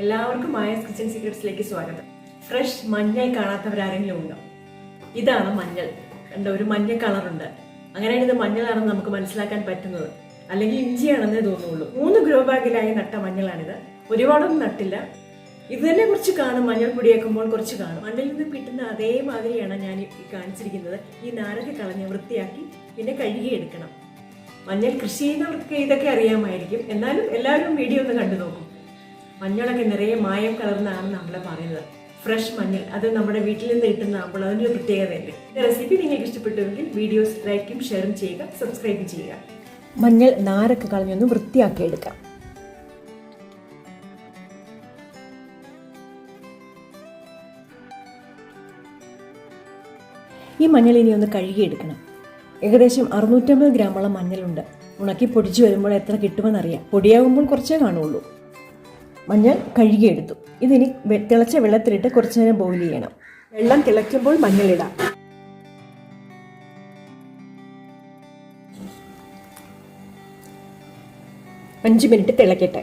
എല്ലാവർക്കും മായസ് കിച്ചൻ സീക്രട്സിലേക്ക് സ്വാഗതം. ഫ്രഷ് മഞ്ഞൾ കാണാത്തവരാരെങ്കിലും ഉണ്ടോ? ഇതാണ് മഞ്ഞൾ. കണ്ട ഒരു മഞ്ഞ കളറുണ്ട്. അങ്ങനെയാണ് ഇത് മഞ്ഞളാണെന്ന് നമുക്ക് മനസ്സിലാക്കാൻ പറ്റുന്നത്. അല്ലെങ്കിൽ ഇഞ്ചിയാണെന്നേ തോന്നുള്ളൂ. 3 ഗ്രോ ബാഗിലായി നട്ട മഞ്ഞളാണിത്. ഒരുപാടൊന്നും നട്ടില്ല. ഇത് തന്നെ കുറച്ച് കാണും. മഞ്ഞൾ പൊടിയാക്കുമ്പോൾ കുറച്ച് കാണും. മണ്ണിൽ നിന്ന് കിട്ടുന്ന അതേമാതിരിയാണ് ഞാൻ ഈ കാണിച്ചിരിക്കുന്നത്. ഈ നാരൊക്കെ കളഞ്ഞ് വൃത്തിയാക്കി പിന്നെ കഴുകിയെടുക്കണം. മഞ്ഞൾ കൃഷി ചെയ്യുന്നവർക്ക് ഇതൊക്കെ അറിയാമായിരിക്കും. എന്നാലും എല്ലാവരും വീഡിയോ ഒന്ന് കണ്ടു നോക്കും. മഞ്ഞളൊക്കെ നിറയെ മായം കലർന്നാണ് നമ്മളെ പറയുന്നത്. ഫ്രഷ് മഞ്ഞൾ, അത് നമ്മുടെ വീട്ടിൽ നിന്ന് കിട്ടുന്നതാകുമ്പോൾ അതിൻ്റെ ഒരു പ്രത്യേകതയുണ്ട്. ഈ റെസിപ്പി നിങ്ങൾക്ക് ഇഷ്ടപ്പെട്ടുവെങ്കിൽ വീഡിയോസ് ലൈക്കും ഷെയറും ചെയ്യുക, സബ്സ്ക്രൈബ് ചെയ്യുക. മഞ്ഞൾ നാരൊക്കെ കളഞ്ഞൊന്ന് വൃത്തിയാക്കി എടുക്കാം. ഈ മഞ്ഞൾ ഇനി ഒന്ന് കഴുകിയെടുക്കണം. ഏകദേശം 650 ഗ്രാമോളം മഞ്ഞളുണ്ട്. ഉണക്കി പൊടിച്ച് വരുമ്പോൾ എത്ര കിട്ടുമെന്നറിയാം. പൊടിയാകുമ്പോൾ കുറച്ചേ കാണുള്ളൂ. മഞ്ഞൾ കഴുകിയെടുത്തു. ഇതിനി തിളച്ച വെള്ളത്തിലിട്ട് കുറച്ചു നേരം ബോയിൽ ചെയ്യണം. വെള്ളം തിളയ്ക്കുമ്പോൾ മഞ്ഞളിടാം. അഞ്ച് മിനിറ്റ് തിളക്കട്ടെ.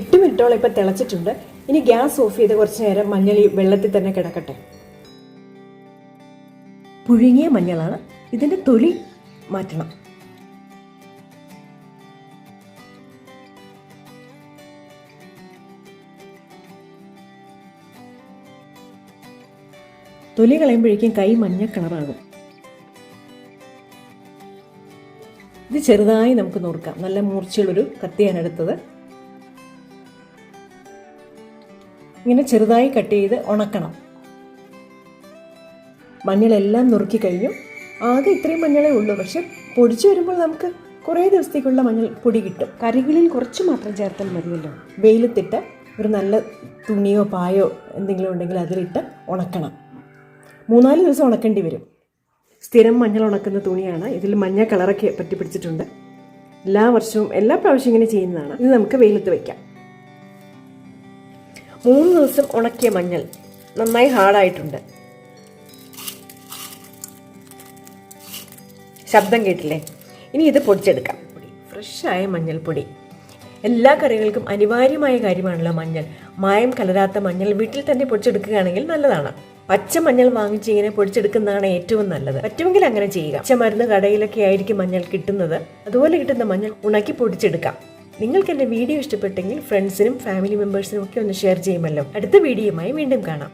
8 മിനിറ്റോളം ഇപ്പം തിളച്ചിട്ടുണ്ട്. ഇനി ഗ്യാസ് ഓഫ് ചെയ്ത് കുറച്ചു നേരം മഞ്ഞൾ ഈ വെള്ളത്തിൽ തന്നെ കിടക്കട്ടെ. പുഴുങ്ങിയ മഞ്ഞളാണ്. ഇതിൻ്റെ തൊലി മാറ്റണം. തൊലി കളയുമ്പോഴേക്കും കൈ മഞ്ഞ കളറാകും. ഇത് ചെറുതായി നമുക്ക് നുറുക്കാം. നല്ല മൂർച്ചയുള്ളൊരു കത്തിയാണ് എടുത്തത്. ഇങ്ങനെ ചെറുതായി കട്ട് ചെയ്ത് ഉണക്കണം. മഞ്ഞളെല്ലാം നുറുക്കി കഴിഞ്ഞു. ആകെ ഇത്രയും മഞ്ഞളേ ഉള്ളൂ. പക്ഷെ പൊടിച്ചു വരുമ്പോൾ നമുക്ക് കുറേ ദിവസത്തേക്കുള്ള മഞ്ഞൾ പൊടി കിട്ടും. കറികളിൽ കുറച്ച് മാത്രം ചേർത്താൽ മതിയല്ലോ. വെയിലത്തിട്ട് ഒരു നല്ല തുണിയോ പായോ എന്തെങ്കിലും ഉണ്ടെങ്കിൽ അതിലിട്ട് ഉണക്കണം. 3-4 ദിവസം ഉണക്കേണ്ടി വരും. സ്ഥിരം മഞ്ഞൾ ഉണക്കുന്ന തുണിയാണ്. ഇതിൽ മഞ്ഞ കളറൊക്കെ പറ്റി പിടിച്ചിട്ടുണ്ട്. എല്ലാ പ്രാവശ്യവും ഇങ്ങനെ ചെയ്യുന്നതാണ്. ഇത് നമുക്ക് വെയിലത്ത് വയ്ക്കാം. 3 ദിവസം ഉണക്കിയ മഞ്ഞൾ നന്നായി ഹാർഡായിട്ടുണ്ട്. ശബ്ദം കേട്ടില്ലേ? ഇനി ഇത് പൊടിച്ചെടുക്കാം. ഫ്രഷായ മഞ്ഞൾപ്പൊടി എല്ലാ കറികൾക്കും അനിവാര്യമായ കാര്യമാണല്ലോ മഞ്ഞൾ. മായം കലരാത്ത മഞ്ഞൾ വീട്ടിൽ തന്നെ പൊടിച്ചെടുക്കുകയാണെങ്കിൽ നല്ലതാണ്. പച്ച മഞ്ഞൾ വാങ്ങിച്ച് ഇങ്ങനെ പൊടിച്ചെടുക്കുന്നതാണ് ഏറ്റവും നല്ലത്. പറ്റുമെങ്കിൽ അങ്ങനെ ചെയ്യുക. പച്ചമരുന്ന് കടയിലൊക്കെ ആയിരിക്കും മഞ്ഞൾ കിട്ടുന്നത്. അതുപോലെ കിട്ടുന്ന മഞ്ഞൾ ഉണക്കി പൊടിച്ചെടുക്കാം. നിങ്ങൾക്ക് എൻ്റെ വീഡിയോ ഇഷ്ടപ്പെട്ടെങ്കിൽ ഫ്രണ്ട്സിനും ഫാമിലി മെമ്പേഴ്സിനും ഒക്കെ ഒന്ന് ഷെയർ ചെയ്യുമല്ലോ. അടുത്ത വീഡിയോയുമായി വീണ്ടും കാണാം.